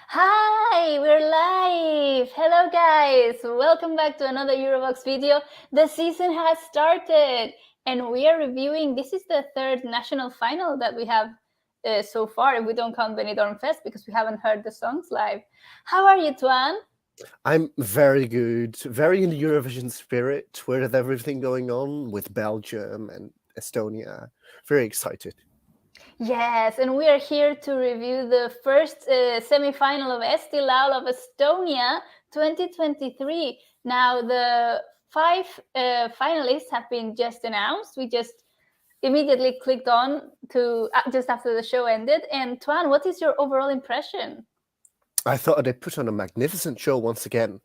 Hi, we're live! Hello guys! Welcome back to another Eurovox video. The season has started and we are reviewing, this is the third national final that we have so far, if we don't count Benidorm Fest because we haven't heard the songs live. How are you, Tuan? I'm very good, very in the Eurovision spirit with everything going on with Belgium and Estonia. Very excited. Yes, and we are here to review the first semi-final of Eesti Laul of Estonia 2023. Now, the five finalists have been just announced. We just immediately clicked on to just after the show ended. And Tuan, what is your overall impression? I thought they put on a magnificent show once again.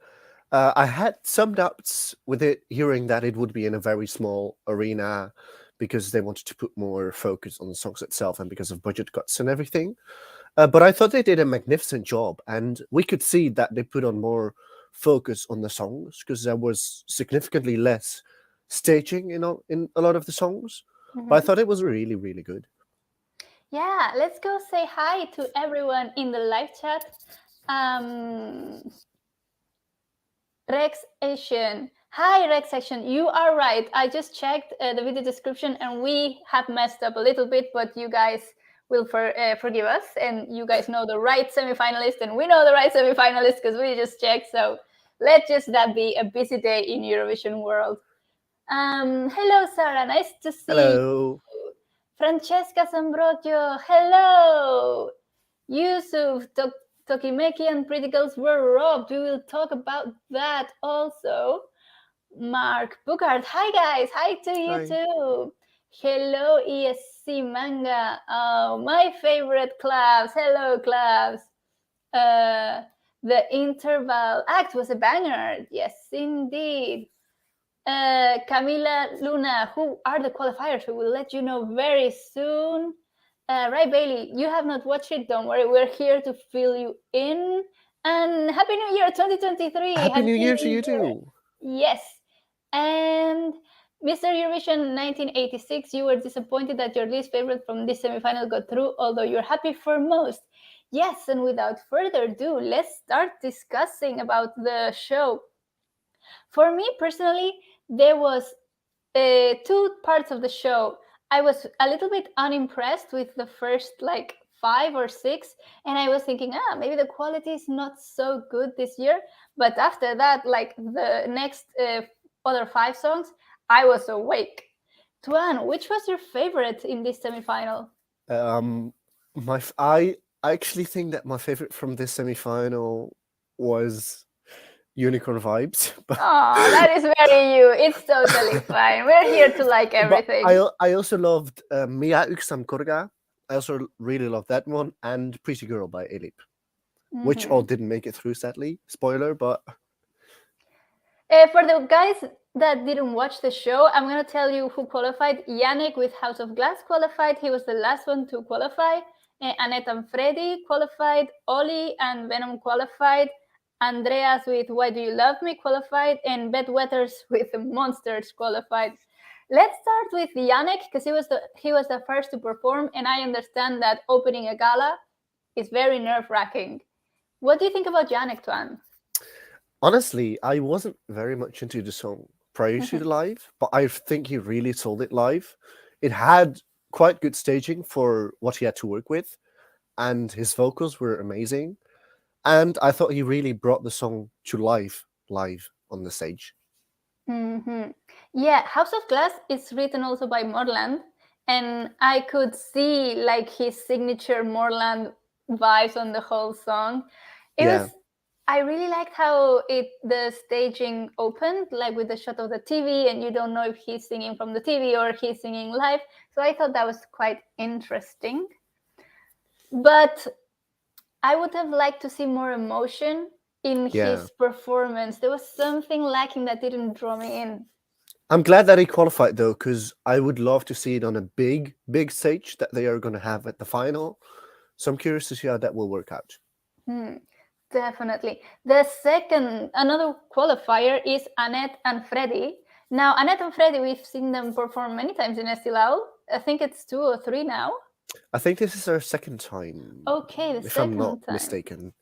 I had some doubts with it, hearing that it would be in a very small arena because they wanted to put more focus on the songs itself and because of budget cuts and everything. But I thought they did a magnificent job, and we could see that they put on more focus on the songs because there was significantly less staging in a lot of the songs. But I thought it was really, really good. Yeah, let's go say hi to everyone in the live chat. Rex Asian. Hi, Rex Asian. You are right. I just checked the video description and we have messed up a little bit, but you guys will forgive us. And you guys know the right semifinalist and we know the right semifinalist because we just checked. So let just that be a busy day in Eurovision world. Hello, Sarah. Nice to see Hello. you. Francesca Sambrogio. Hello. Yusuf Tokimeki and Pretty Girls were robbed. We will talk about that also. Mark Bookard. Hi guys. Hi to you Hi. too. Hello ESC Manga. Oh, my favorite clubs. Hello clubs. The interval act was a banger. Yes, indeed. Camila Luna, who are the qualifiers? We will let you know very soon. Right, Bailey, you have not watched it. Don't worry, we're here to fill you in. And Happy New Year 2023. Happy New Year to you too. Yes. And Mr. Eurovision 1986, you were disappointed that your least favorite from this semifinal got through, although you're happy for most. Yes, and without further ado, let's start discussing about the show. For me personally, there was two parts of the show. I was a little bit unimpressed with the first like 5 or 6, and I was thinking, maybe the quality is not so good this year. But after that, like the next other 5 songs, I was awake. Tuan, which was your favorite in this semifinal? I actually think that my favorite from this semi-final was Unicorn Vibes. But Oh, that is very you. It's totally fine. We're here to like everything. I also loved Mia Yksam Korraga. I also really loved that one, and Pretty Girl by Ellip, which all didn't make it through, sadly. Spoiler, but for the guys that didn't watch the show, I'm going to tell you who qualified. Janek with House of Glass qualified. He was the last one to qualify. Anett and Fredi qualified. Ollie and Venom qualified. Andreas with Why Do You Love Me qualified. And Bedwetters with Monsters qualified. Let's start with Janek because he was the first to perform, and I understand that opening a gala is very nerve-wracking. What do you think about Janek, Tuan? honestly, I wasn't very much into the song prior to the live, but I think he really sold it live. It had quite good staging for what he had to work with, and his vocals were amazing. And I thought he really brought the song to life on the stage. Yeah, House of Glass is written also by Morland, and I could see like his signature Morland vibes on the whole song. I really liked how the staging opened, like with the shot of the TV, and you don't know if he's singing from the TV or he's singing live. So I thought that was quite interesting. But I would have liked to see more emotion in his performance. There was something lacking that didn't draw me in. I'm glad that he qualified though, because I would love to see it on a big stage that they are going to have at the final. So I'm curious to see how that will work out. Definitely. The second, another qualifier is Anett and Fredi. Now, Anett and Fredi, we've seen them perform many times in Eesti Laul. I think it's 2 or 3 now. I think this is our second time. Okay, if I'm not mistaken.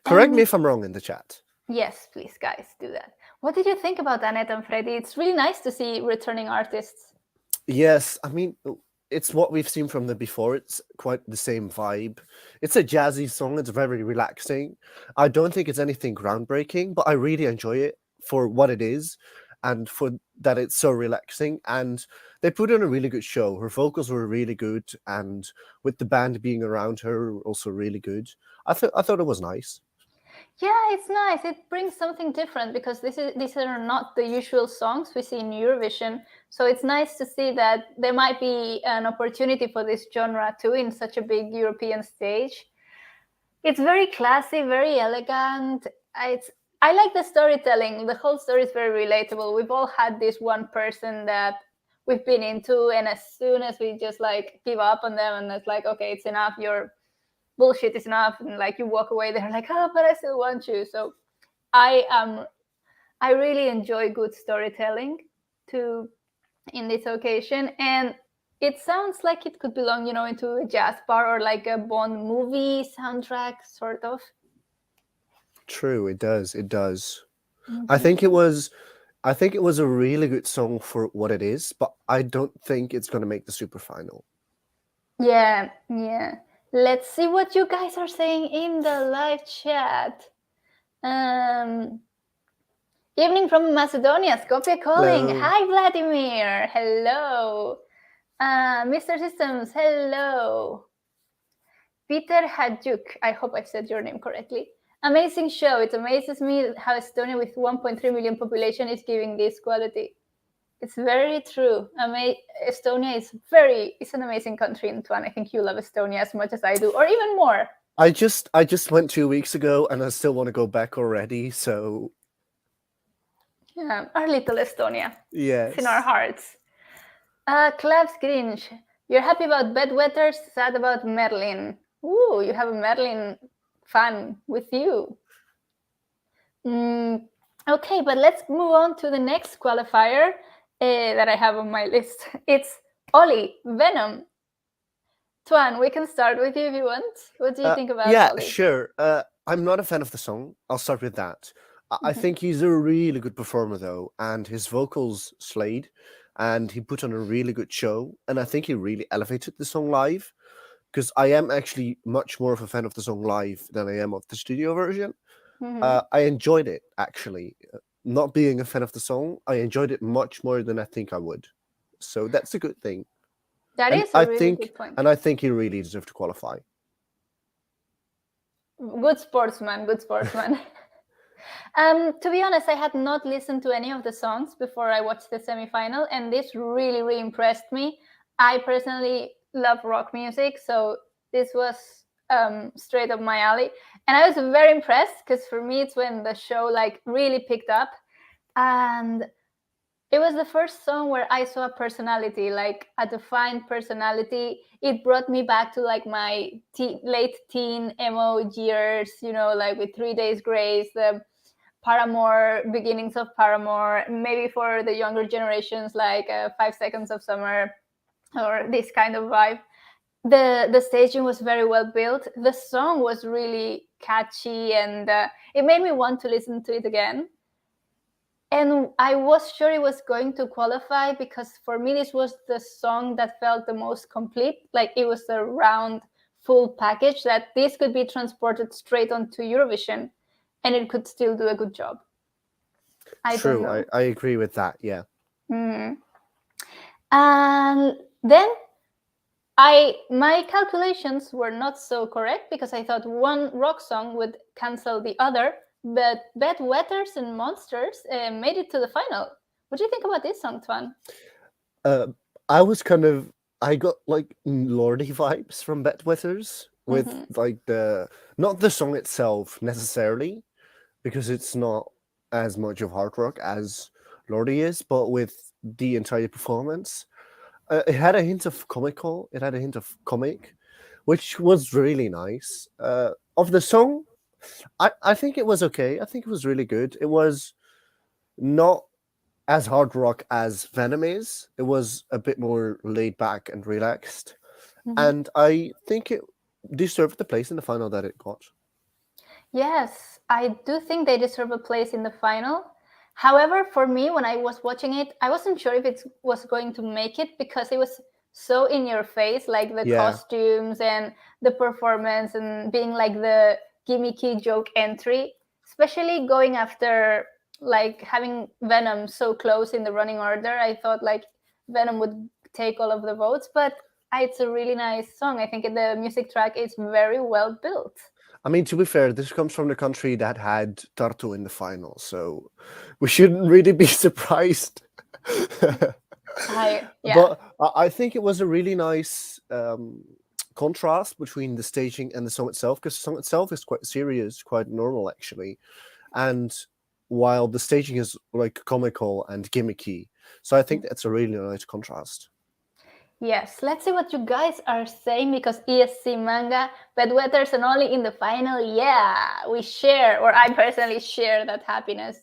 Correct me And if I'm wrong in the chat. yes, please, guys, do that. What did you think about Anett and Fredi? It's really nice to see returning artists. Yes, I mean, it's what we've seen from them before. It's quite the same vibe. It's a jazzy song. It's very relaxing. I don't think it's anything groundbreaking, but I really enjoy it for what it is and for that it's so relaxing. And they put on a really good show. Her vocals were really good, and with the band being around her, also really good. I thought it was nice. Yeah, it's nice. It brings something different because these are not the usual songs we see in Eurovision. So it's nice to see that there might be an opportunity for this genre too in such a big European stage. It's very classy, very elegant. I like the storytelling. The whole story is very relatable. We've all had this one person that we've been into, and as soon as we just like give up on them and it's like, okay, it's enough, your bullshit is enough, and like you walk away, they're like, oh, but I still want you. So I really enjoy good storytelling too in this occasion, and it sounds like it could belong, into a jazz bar or like a Bond movie soundtrack, sort of. True, it does. It does. I Mhm. think it was I think it was a really good song for what it is, but I don't think it's going to make the super final. Yeah, yeah. Let's see what you guys are saying in the live chat. Um, Evening from Macedonia, Skopje calling. Hello. Hi, Vladimir. Hello. Mr. Systems, hello. Peter Hadjuk, I hope I've said your name correctly. Amazing show. It amazes me how Estonia with 1.3 million population is giving this quality. It's very true. Estonia is an amazing country, Antoine. I think you love Estonia as much as I do, or even more. I just went 2 weeks ago, and I still want to go back already. So Yeah, our little Estonia. It's in our yes, hearts. Clavs Grinch, you're happy about Bedwetters, sad about Merlin. Ooh, you have a Merlin fan with you. Okay, but let's move on to the next qualifier that I have on my list. It's Ollie, Venom. Tuan, we can start with you if you want. What do you think about yeah, Ollie? sure. I'm not a fan of the song. I'll start with that. I think he's a really good performer though, and his vocals slayed, and he put on a really good show, and I think he really elevated the song live. Because I am actually much more of a fan of the song live than I am of the studio version. I enjoyed it actually. Not being a fan of the song, I enjoyed it much more than I think I would. So that's a good thing. That And is a really good point. I think he really deserved to qualify. Good sportsman, good sportsman. To be honest, I had not listened to any of the songs before I watched the semifinal, and this really, really impressed me. I personally love rock music, so this was straight up my alley, and I was very impressed because for me it's when the show like really picked up, and it was the first song where I saw a personality, like a defined personality. It brought me back to like my late teen emo years, like with 3 Days Grace, the Paramore, beginnings of Paramore, maybe for the younger generations, like 5 Seconds of Summer or this kind of vibe. The staging was very well built. The song was really catchy, and it made me want to listen to it again. And I was sure it was going to qualify because for me, this was the song that felt the most complete. Like it was a round, full package that this could be transported straight onto Eurovision and it could still do a good job. I don't True, know. I agree with that. Yeah. And then my calculations were not so correct because I thought one rock song would cancel the other, but Bedwetters and Monsters made it to the final. What do you think about this song, Twan? I got like Lordy vibes from Bedwetters with like not the song itself necessarily, because it's not as much of hard rock as Lordy is, but with the entire performance. It had a hint of comical. It had a hint of comic, which was really nice. Of the song, I think it was okay. I think it was really good. It was not as hard rock as Venom is. It was a bit more laid back and relaxed. And I think it deserved the place in the final that it got. Yes, I do think they deserve a place in the final. However, for me, when I was watching it, I wasn't sure if it was going to make it because it was so in your face, like the Yeah, costumes and the performance and being like the gimmicky joke entry, especially going after like having Venom so close in the running order. I thought like Venom would take all of the votes, but it's a really nice song. I think the music track is very well built. I mean, to be fair, this comes from the country that had Tartu in the final, so we shouldn't really be surprised. Yeah. But I think it was a really nice contrast between the staging and the song itself, because the song itself is quite serious, quite normal actually, and while the staging is like comical and gimmicky, so I think that's a really nice contrast. Yes, let's see what you guys are saying because ESC Manga, Bedwetters, and Ollie in the final. Yeah, we share, or I personally share that happiness.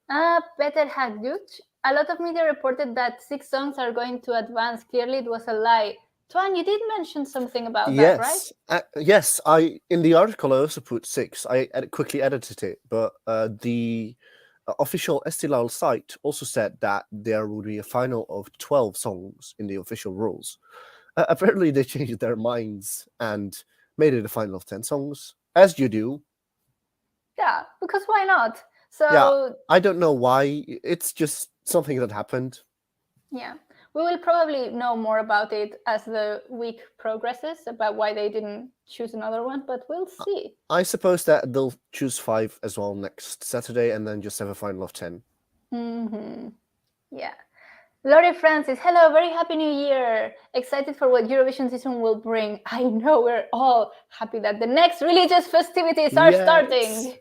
Peter Hagut. A lot of media reported that 6 songs are going to advance. Clearly, it was a lie. Tuan, you did mention something about that, right? Yes. I in the article I also put 6. I quickly edited it, but the official Eesti Laul site also said that there would be a final of 12 songs in the official rules. Apparently, they changed their minds and made it a final of 10 songs, as you do. Yeah, because why not? So Yeah, I don't know why. It's just something that happened. yeah, we will probably know more about it as the week progresses about why they didn't choose another one, but we'll see. I suppose that they'll choose 5 as well next Saturday and then just have a final of 10. Mm-hmm. Yeah. Lori Francis, hello, very happy new year. Excited for what Eurovision season will bring. I know we're all happy that the next religious festivities are starting.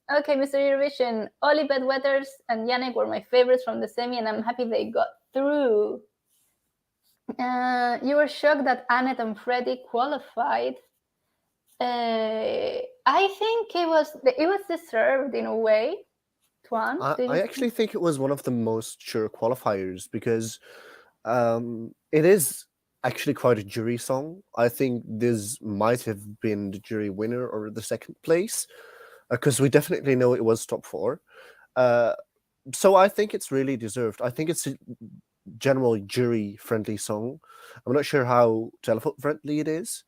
Okay, Mr. Eurovision, Ollie, Bedwetters, and Janek were my favorites from the semi, and I'm happy they got through. You were shocked that Anett and Fredi qualified. I think it was deserved in a way. Tuan, I actually think it was one of the most sure qualifiers because it is actually quite a jury song. I think this might have been the jury winner or the second place because we definitely know it was top 4. So I think it's really deserved. I think it's a general jury friendly song. I'm not sure how telephone friendly it is,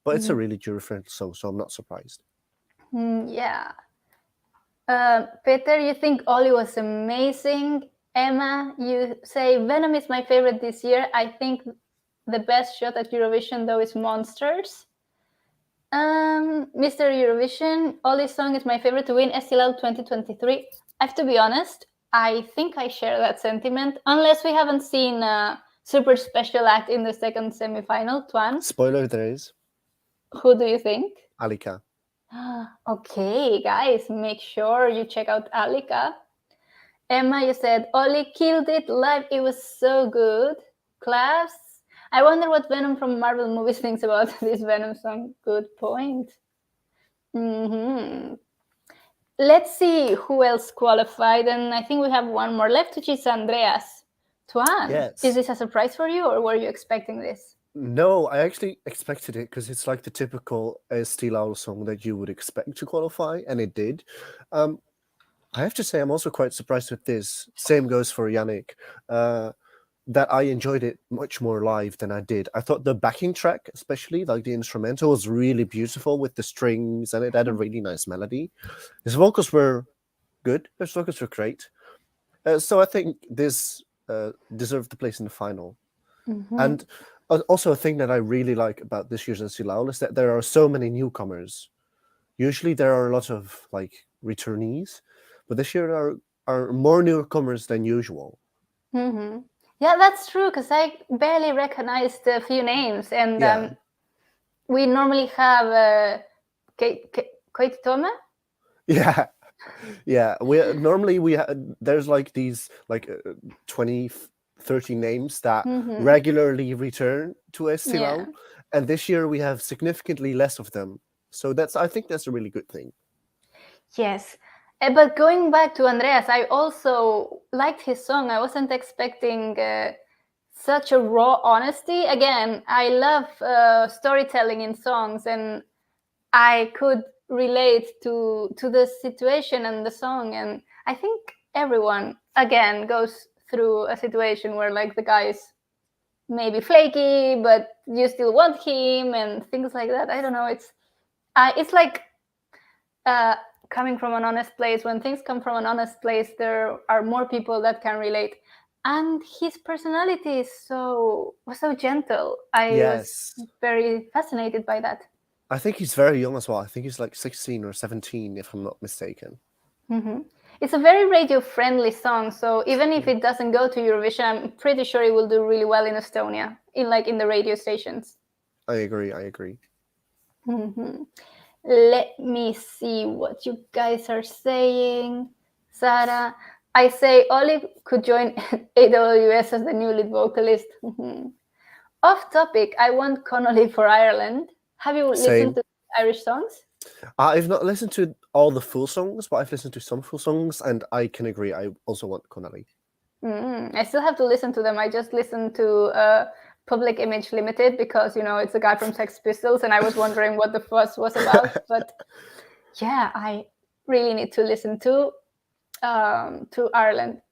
but it's a really jury friendly song, so I'm not surprised. Yeah. Peter, you think Ollie was amazing. Emma, you say Venom is my favorite this year. I think the best shot at Eurovision though is Monsters. Mr. Eurovision, Ollie's song is my favorite to win Eesti Laul 2023. I have to be honest, I think I share that sentiment, unless we haven't seen a super special act in the second semi-final. Tuan, Spoiler, there is. who do you think? Alika. Okay, guys, make sure you check out Alika. Emma, you said Ollie killed it live. It was so good. Class. I wonder what Venom from Marvel movies thinks about this Venom song. Good point. Let's see who else qualified, and I think we have one more left, which is Andreas. Tuan, Yes. is this a surprise for you, or were you expecting this? No, I actually expected it because it's like the typical Eesti Laul song that you would expect to qualify, and it did. I have to say, I'm also quite surprised with this. Same goes for Janek. That I enjoyed it much more live than I did. I thought the backing track, especially like the instrumental, was really beautiful with the strings, and it had a really nice melody. His vocals were good. His vocals were great. So I think this deserved the place in the final. And also a thing that I really like about this year's Eesti Laul is that there are so many newcomers. Usually there are a lot of like returnees, but this year there are more newcomers than usual. Yeah, that's true, because I barely recognized a few names, and we normally have Kate Tome. Yeah. Yeah, there's like these like 20 30 names that regularly return to Eesti Laul, and this year we have significantly less of them. So I think that's a really good thing. Yes. But going back to Andreas, I also liked his song. I wasn't expecting such a raw honesty. Again, I love storytelling in songs, and I could relate to the situation and the song, and I think everyone again goes through a situation where like the guy is maybe flaky, but you still want him and things like that. I don't know. It's like coming from an honest place. When things come from an honest place, there are more people that can relate. And his personality was so gentle. I was Yes. very fascinated by that. I think he's very young as well. I think he's like 16 or 17, if I'm not mistaken. It's a very radio-friendly song, so even if it doesn't go to Eurovision, I'm pretty sure it will do really well in Estonia, in the radio stations. I agree. Let me see what you guys are saying. Sarah, I say Ollie could join AWS as the new lead vocalist. Off topic, I want Connolly for Ireland. Have you listened to Irish songs? I've not listened to all the full songs, but I've listened to some full songs, and I can agree. I also want Connolly. I still have to listen to them. I just listened to Public Image Limited because, it's a guy from Sex Pistols, and I was wondering what the fuss was about. But yeah, I really need to listen to Ireland.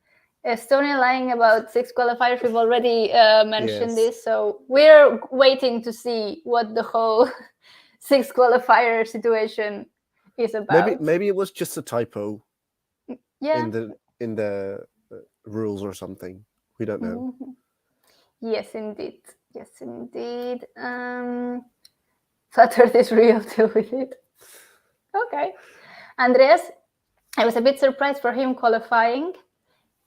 Estonia lying about 6 qualifiers. We've already mentioned this, so we're waiting to see what the whole 6 qualifier situation is about. Maybe it was just a typo. Yeah. In the rules or something. We don't know. Yes, indeed. Saturday's real, deal with it. Okay. Andreas, I was a bit surprised for him qualifying.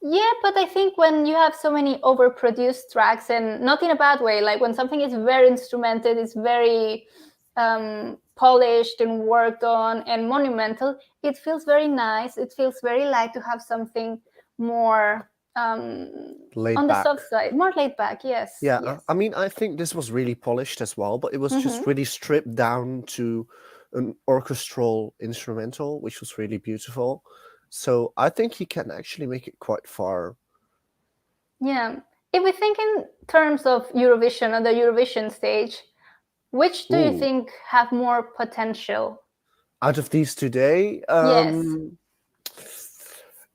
Yeah, but I think when you have so many overproduced tracks, and not in a bad way, like when something is very instrumented, it's very polished and worked on and monumental, it feels very nice. It feels very light to have something more laid on back. The soft side, more laid back. Yes. Yeah, yes. I mean, I think this was really polished as well, but it was just really stripped down to an orchestral instrumental, which was really beautiful. So I think he can actually make it quite far. Yeah. If we think in terms of Eurovision or the Eurovision stage, which do you think have more potential? Out of these today? Yes.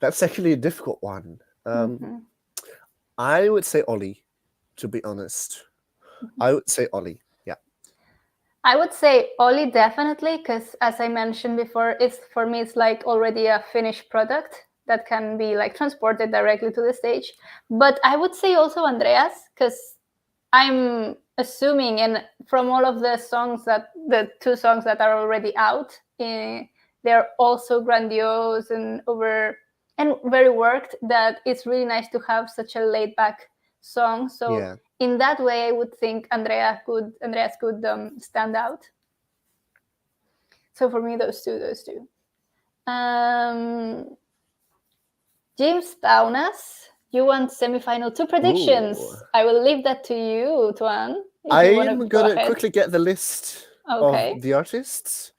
That's actually a difficult one. I would say Ollie, to be honest. I would say Ollie, yeah. I would say Ollie definitely, because as I mentioned before, for me it's like already a finished product that can be like transported directly to the stage. But I would say also Andreas, because I'm assuming, and from all of the 2 songs that are already out, they're also grandiose and very worked, that it's really nice to have such a laid back song. So in that way, I would think Andreas could stand out. So for me, those two. James Paunas, you want semifinal 2 predictions. Ooh. I will leave that to you, Tuan. I'm going to quickly get the list of the artists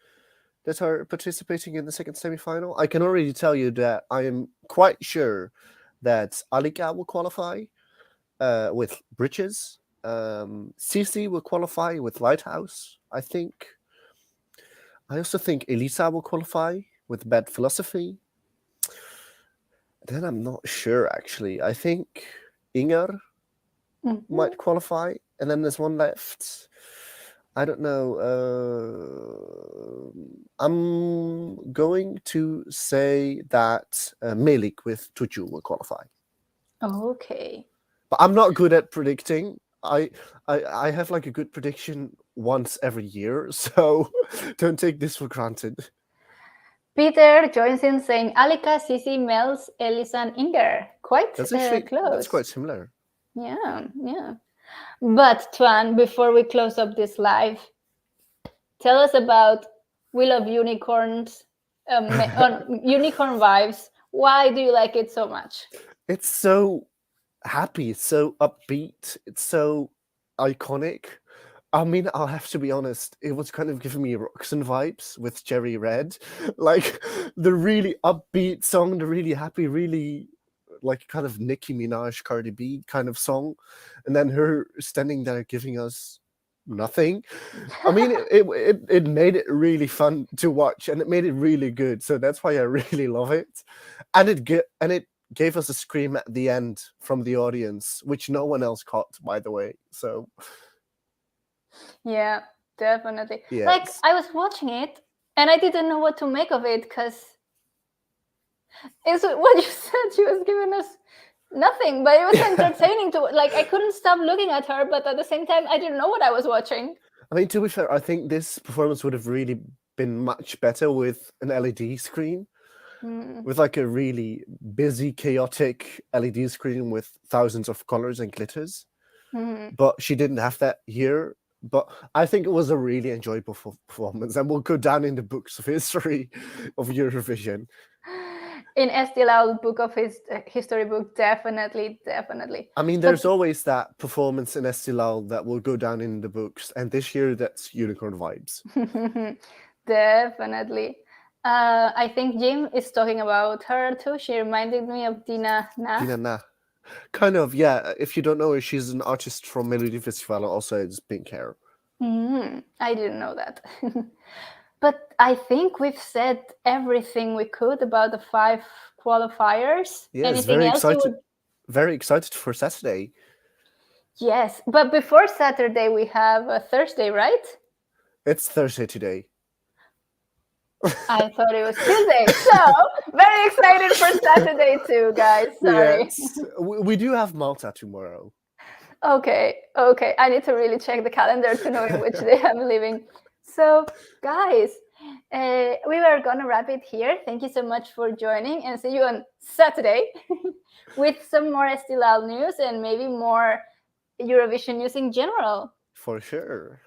that are participating in the second semifinal. I can already tell you that I am quite sure that Alika will qualify with Bridges. Sissi will qualify with Lighthouse, I think. I also think Elysa will qualify with Bad Philosophy. Then I'm not sure, actually. I think Inger might qualify. And then there's one left. I don't know. I'm going to say that Meelik with Tuju will qualify. Okay. But I'm not good at predicting. I have like a good prediction once every year, so don't take this for granted. Peter joins in saying Alika, Sissi, Mels, Elysa, and Inger. Quite close. That's quite similar. Yeah. But Tuan, before we close up this live, tell us about We Love Unicorns, on Unicorn Vibes. Why do you like it so much? It's so happy, it's so upbeat, it's so iconic. I mean, I'll have to be honest, it was kind of giving me Roxanne vibes with Cherry Red. Like, the really upbeat song, the really happy, really like kind of Nicki Minaj, Cardi B kind of song. And then her standing there giving us nothing. I mean, it made it really fun to watch, and it made it really good. So that's why I really love it. And it gave us a scream at the end from the audience, which no one else caught, by the way. So Yeah, definitely. yes. Like, I was watching it and I didn't know what to make of it because it's what you said. She was giving us nothing, but it was entertaining to, like, I couldn't stop looking at her, but at the same time, I didn't know what I was watching. I mean, to be fair, I think this performance would have really been much better with an LED screen, with like a really busy, chaotic LED screen with thousands of colors and glitters. But she didn't have that here. But I think it was a really enjoyable performance, and will go down in the books of history of Eurovision. In Eesti Laul book of his history book, definitely. I mean, there's always that performance in Eesti Laul that will go down in the books, and this year that's Unicorn Vibes. Definitely. I think Jim is talking about her too. She reminded me of Dina Na. Dina Na. Kind of, yeah. If you don't know her, she's an artist from Melody Festival and also has pink hair. I didn't know that. But I think we've said everything we could about the 5 qualifiers. Yes, Anything else you would... Very excited for Saturday. Yes, but before Saturday we have a Thursday, right? It's Thursday today. I thought it was Tuesday. So, very excited for Saturday too, guys. Sorry. Yes. We do have Malta tomorrow. Okay. I need to really check the calendar to know in which day I'm leaving. So, guys, we were going to wrap it here. Thank you so much for joining, and see you on Saturday with some more Eesti Laul news and maybe more Eurovision news in general. For sure.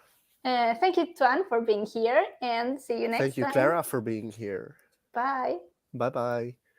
Thank you, Tuan, for being here, and see you next time. Thank you, Clara, for being here. Bye. Bye-bye.